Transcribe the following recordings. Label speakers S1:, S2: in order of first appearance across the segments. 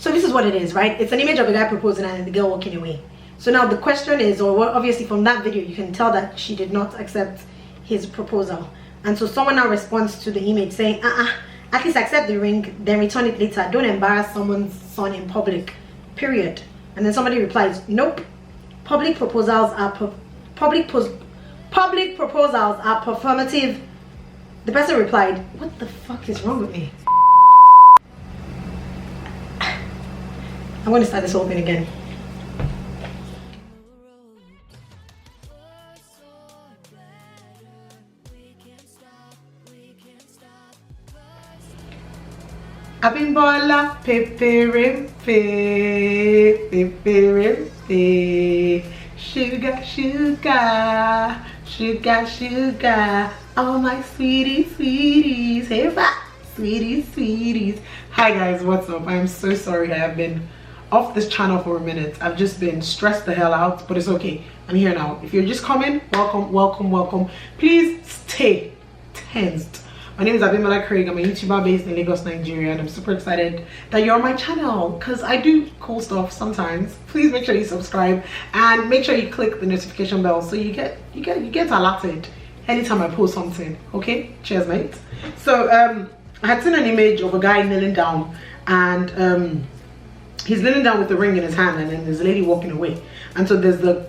S1: So this is what it is, right? It's an image of a guy proposing and the girl walking away. So now the question is, or well, obviously from that video you can tell that she did not accept his proposal. And so someone now responds to the image saying, at least accept the ring, then return it later. Don't embarrass someone's son in public, period. And then somebody replies, nope. Public proposals are performative. The person replied, what the fuck is wrong with me? I'm going to start this whole thing again. Abimbola, pepe, sugar, sugar, sugar, sugar, all my sweeties, hey, sweeties. Hi guys, what's up? I'm so sorry I have been off this channel for a minute. I've just been stressed the hell out, but it's okay. I'm here now. If you're just coming, welcome. Please stay tensed. My name is Abimbola Craig. I'm a YouTuber based in Lagos, Nigeria, and I'm super excited that you're on my channel because I do cool stuff sometimes. Please make sure you subscribe and make sure you click the notification bell so you get alerted anytime I post something. Okay, cheers mate. So I had seen an image of a guy kneeling down, and he's kneeling down with the ring in his hand, and then there's a lady walking away, and so there's the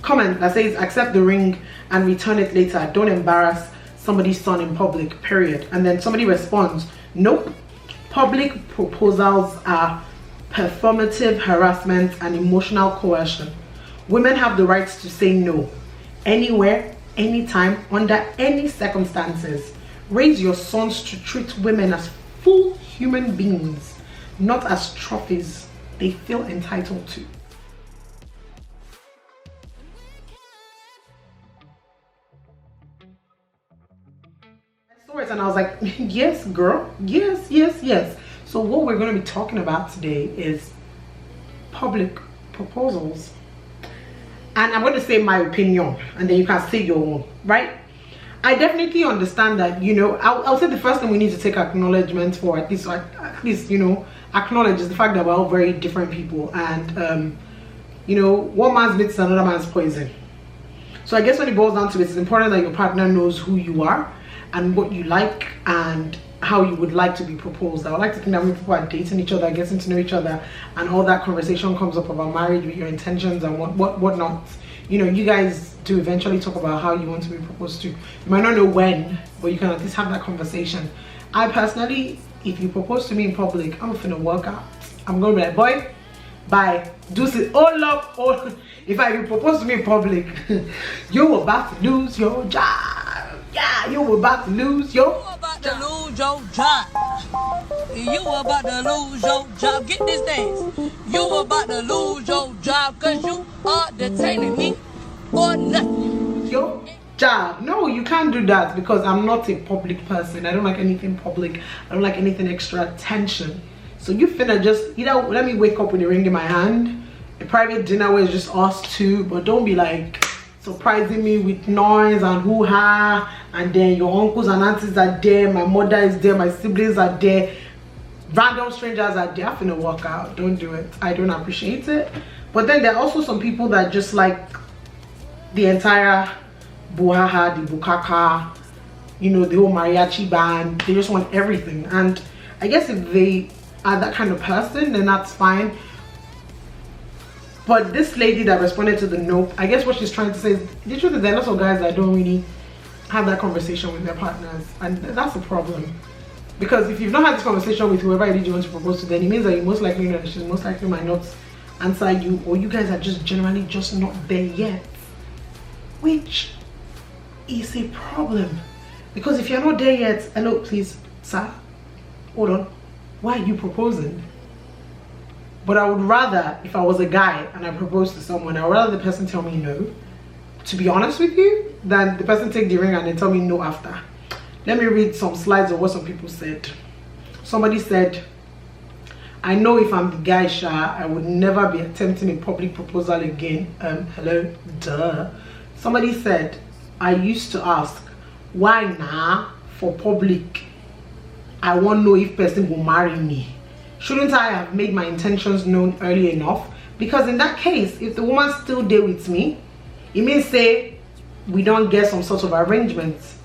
S1: comment that says accept the ring and return it later. Don't embarrass somebody's son in public, period. And then somebody responds, nope. Public proposals are performative harassment and emotional coercion. Women have the right to say no, anywhere, anytime, under any circumstances. Raise your sons to treat women as full human beings, not as trophies they feel entitled to. And I was like, yes girl, yes. So what we're going to be talking about today is public proposals, and I'm going to say my opinion and then you can say your own, right? I definitely understand that, you know, I'll say the first thing we need to take acknowledgement for, at least you know, acknowledge is the fact that we're all very different people, and you know, one man's meat is another man's poison. So I guess when it boils down to it, it's important that your partner knows who you are and what you like and how you would like to be proposed. I would like to think that when people are dating each other, getting to know each other, and all that conversation comes up about marriage with your intentions and what not. You know, you guys do eventually talk about how you want to be proposed to. You might not know when, but you can at least have that conversation. I personally, if you propose to me in public, I'm finna work out. I'm gonna be like, boy, bye. Do it all up, all. If you propose to me in public, you're about to lose your job. Yeah, you were about to lose your job.
S2: You about to lose your job. Get this dance. You about to lose your job because you are detaining me for nothing.
S1: Your job. No, you can't do that because I'm not a public person. I don't like anything public. I don't like anything extra attention. So you finna just, you know, let me wake up with a ring in my hand. A private dinner where it's just us two, but don't be like surprising me with noise and hoo-ha, and then your uncles and aunties are there, my mother is there, my siblings are there, random strangers are there. I'm finna walk out. Don't do it. I don't appreciate it. But then there are also some people that just like the entire buhaha, the bukaka, you know, the whole mariachi band. They just want everything, and I guess if they are that kind of person, then that's fine. But this lady that responded to the nope, I guess what she's trying to say is, the truth is there are lots of guys that don't really have that conversation with their partners, and that's a problem. Because if you've not had this conversation with whoever it is you want to propose to, then it means that you most likely know that she most likely might not answer you, or you guys are just generally just not there yet, which is a problem. Because if you're not there yet, hello, please, sir, hold on, why are you proposing? But I would rather, if I was a guy and I proposed to someone, I would rather the person tell me no, to be honest with you, than the person take the ring and then tell me no after. Let me read some slides of what some people said. Somebody said, I know if I'm the guy, Sha, I would never be attempting a public proposal again. Hello, duh. Somebody said, I used to ask, why nah for public? I want to know if person will marry me. Shouldn't I have made my intentions known early enough? Because in that case, if the woman still there with me, it means say we don't get some sort of arrangements.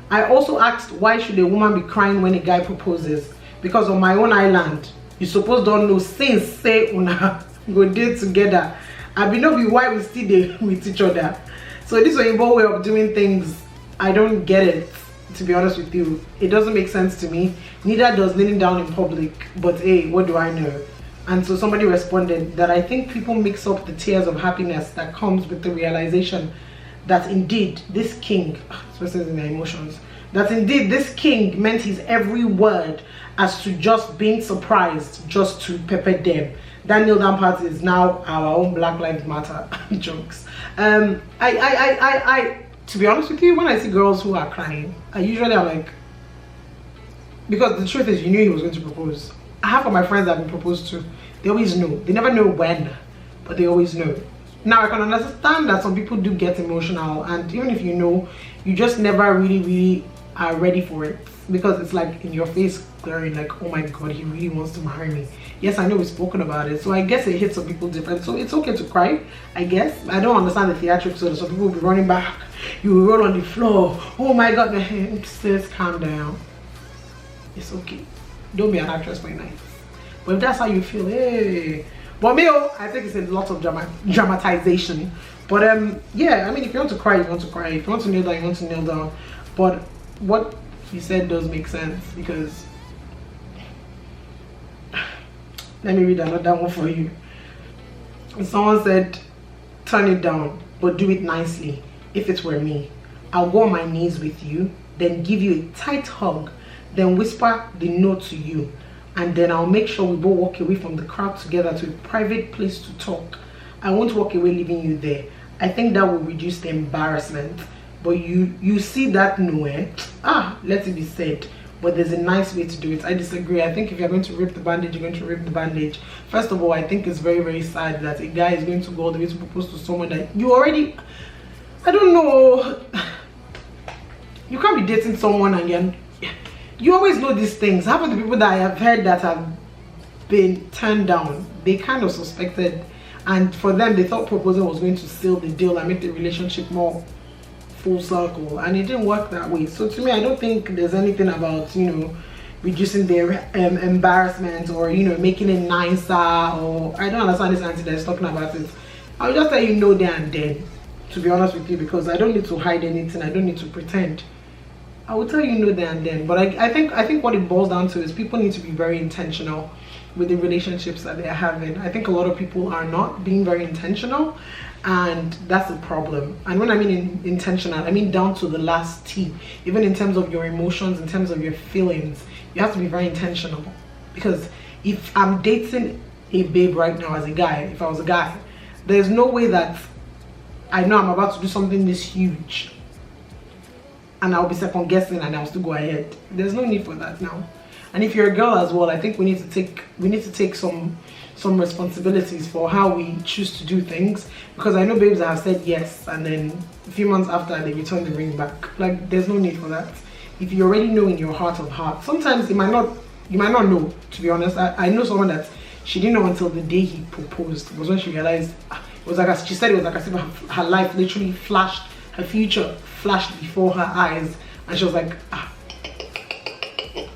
S1: I also asked, why should a woman be crying when a guy proposes? Because on my own island, you suppose don't know since say una go date together. I be not be why we still there with each other. So this Oyinbo way of doing things, I don't get it, to be honest with you. It doesn't make sense to me. Neither does kneeling down in public. But hey, what do I know? And so somebody responded that I think people mix up the tears of happiness that comes with the realization that indeed this king, especially in their emotions, that indeed this king meant his every word as to just being surprised just to pepper them. That kneel down part is now our own Black Lives Matter jokes. I to be honest with you, when I see girls who are crying, I usually am like, because the truth is, you knew he was going to propose. Half of my friends that have been proposed to, they always know. They never know when, but they always know. Now I can understand that some people do get emotional, and even if you know, you just never really are ready for it, because it's like in your face glaring like, oh my god, he really wants to marry me. Yes, I know we've spoken about it, so I guess it hits some people different. So it's okay to cry, I guess. I don't understand the theatrics, so some people will be running back, you will roll on the floor, oh my god, sis, calm down. It's okay, don't be an actress for a night. But if that's how you feel, hey. But me, I think it's a lot of dramatization. But yeah, I mean, if you want to cry, you want to cry. If you want to kneel down, you want to kneel down. But what he said does make sense, because let me read another one for you. Someone said, turn it down, but do it nicely. If it were me, I'll go on my knees with you, then give you a tight hug, then whisper the no to you, and then I'll make sure we both walk away from the crowd together to a private place to talk. I won't walk away leaving you there. I think that will reduce the embarrassment. But you see that nowhere. Let it be said. But there's a nice way to do it. I disagree. I think if you're going to rip the bandage, you're going to rip the bandage. First of all, I think it's very sad that a guy is going to go all the way to propose to someone that you already, I don't know, you can't be dating someone and you always know these things. Half of the people that I have heard that have been turned down, they kind of suspected, and for them they thought proposal was going to seal the deal and make the relationship more full circle, and it didn't work that way. So to me, I don't think there's anything about, you know, reducing their embarrassment, or, you know, making it nicer, or I don't understand this auntie that's talking about it. I'll just tell you no there and then, to be honest with you, because I don't need to hide anything. I don't need to pretend. I will tell you no there and then. But I think what it boils down to is people need to be very intentional with the relationships that they're having. I think a lot of people are not being very intentional, and that's a problem. And when I mean intentional, I mean down to the last T. Even in terms of your emotions, in terms of your feelings, you have to be very intentional. Because if I'm dating a babe right now as a guy, if I was a guy, there's no way that I know I'm about to do something this huge and I'll be second guessing and I'll still go ahead. There's no need for that now. And if you're a girl as well, I think we need to take some responsibilities for how we choose to do things, because I know babes that have said yes and then a few months after they return the ring back. Like, there's no need for that. If you already know in your heart of hearts, sometimes you might not know, to be honest. I know someone that she didn't know until the day he proposed. It was when she realized, it was like, she said it was like as if her life literally flashed, her future flashed before her eyes, and she was like,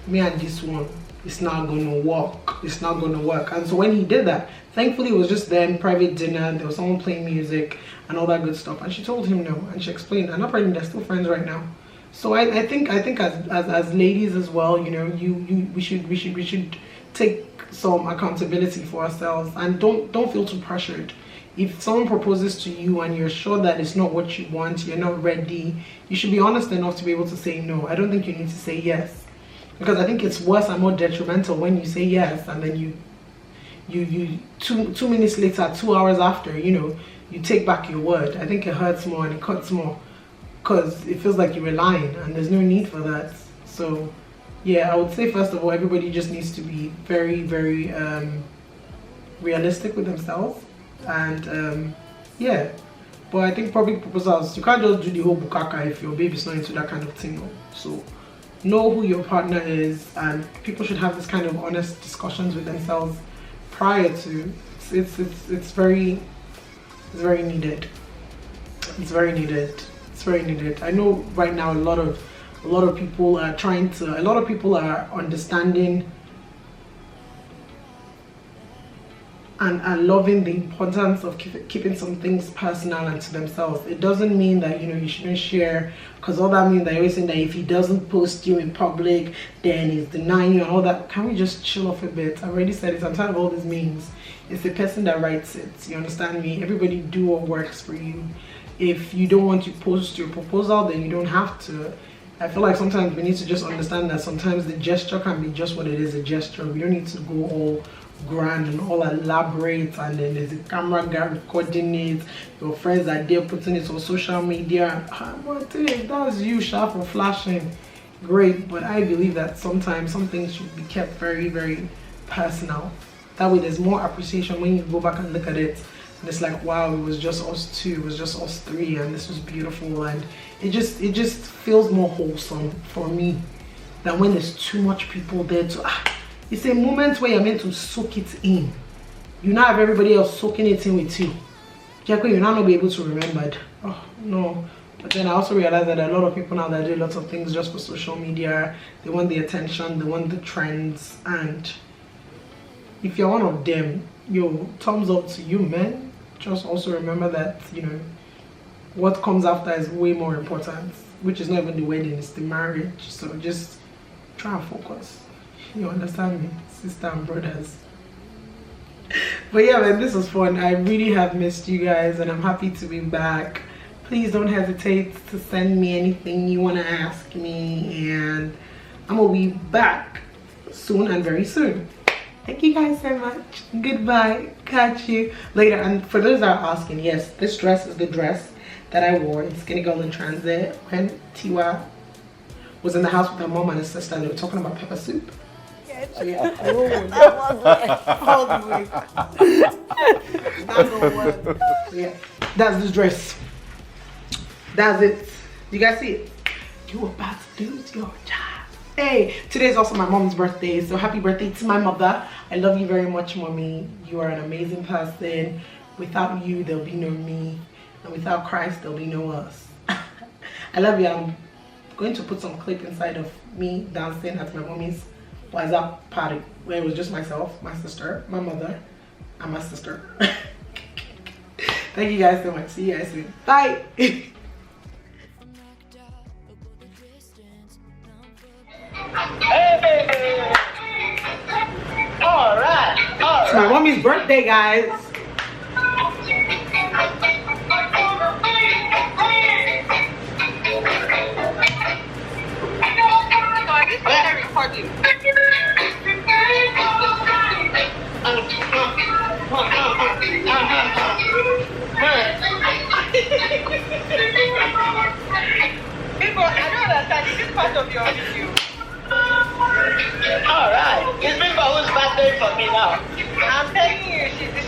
S1: me and this one, it's not gonna work. It's not gonna work. And so when he did that, thankfully it was just then private dinner, there was someone playing music and all that good stuff, and she told him no, and she explained, and apparently they're still friends right now. So I think as ladies as well, you know, we should take some accountability for ourselves, and don't feel too pressured. If someone proposes to you and you're sure that it's not what you want, you're not ready, you should be honest enough to be able to say no. I don't think you need to say yes, because I think it's worse and more detrimental when you say yes and then you 2 minutes later, 2 hours after, you know, you take back your word. I think it hurts more and it cuts more, because it feels like you were lying, and there's no need for that. So yeah, I would say first of all, everybody just needs to be very realistic with themselves. And yeah, but I think public proposals, you can't just do the whole bukaka if your baby's not into that kind of thing. So know who your partner is, and people should have this kind of honest discussions with themselves prior to. It's very needed. It's very needed. I know right now a lot of people are understanding and are loving the importance of keeping some things personal and to themselves. It doesn't mean that, you know, you shouldn't share, because all that means that you're saying that if he doesn't post you in public, then he's denying you and all that. Can we just chill off a bit? I already said it. I'm tired of all these memes. It's the person that writes it. You understand me? Everybody do what works for you. If you don't want to post your proposal, then you don't have to. I feel like sometimes we need to just understand that sometimes the gesture can be just what it is, a gesture. We don't need to go all grand and all elaborate, and then there's a camera guy recording it, your friends are there putting it on social media. But if that's you, sharp for flashing, great. But I believe that sometimes some things should be kept very, very personal. That way there's more appreciation when you go back and look at it, and it's like, wow, it was just us two, it was just us three, and this was beautiful. And it just feels more wholesome for me than when there's too much people there to it's a moment where you're meant to soak it in. You now have everybody else soaking it in with you. You're not be able to remember it. Oh no. But then I also realized that a lot of people now that do lots of things just for social media, they want the attention, they want the trends, and if you're one of them, yo, thumbs up to you, man. Just also remember that, you know, what comes after is way more important, which is not even the wedding, it's the marriage. So just try and focus. You understand me, sister and brothers? But yeah, man, this was fun. I really have missed you guys, and I'm happy to be back. Please don't hesitate to send me anything you want to ask me, and I'm gonna be back soon and very soon. Thank you guys so much. Goodbye. Catch you later. And for those that are asking, yes, this dress is the dress that I wore in Skinny Girl in Transit when Tiwa was in the house with her mom and his sister, and they were talking about pepper soup. So yeah, so yeah, that's this dress. That's it. You guys see it? You about to lose your job. Hey, today is also my mom's birthday, so happy birthday to my mother. I love you very much, mommy. You are an amazing person. Without you, there'll be no me, and without Christ, there'll be no us. I love you. I'm going to put some clip inside of me dancing at my mommy's WhatsApp party where it was just myself, my sister, my mother, and my sister. Thank you guys so much. See you guys soon. Bye.
S3: Hey! All right.
S1: It's my mommy's birthday, guys.
S3: People, I don't understand. Is this part of your video? Alright. It's Bimbo who's birthday for me now. I'm telling you, she's the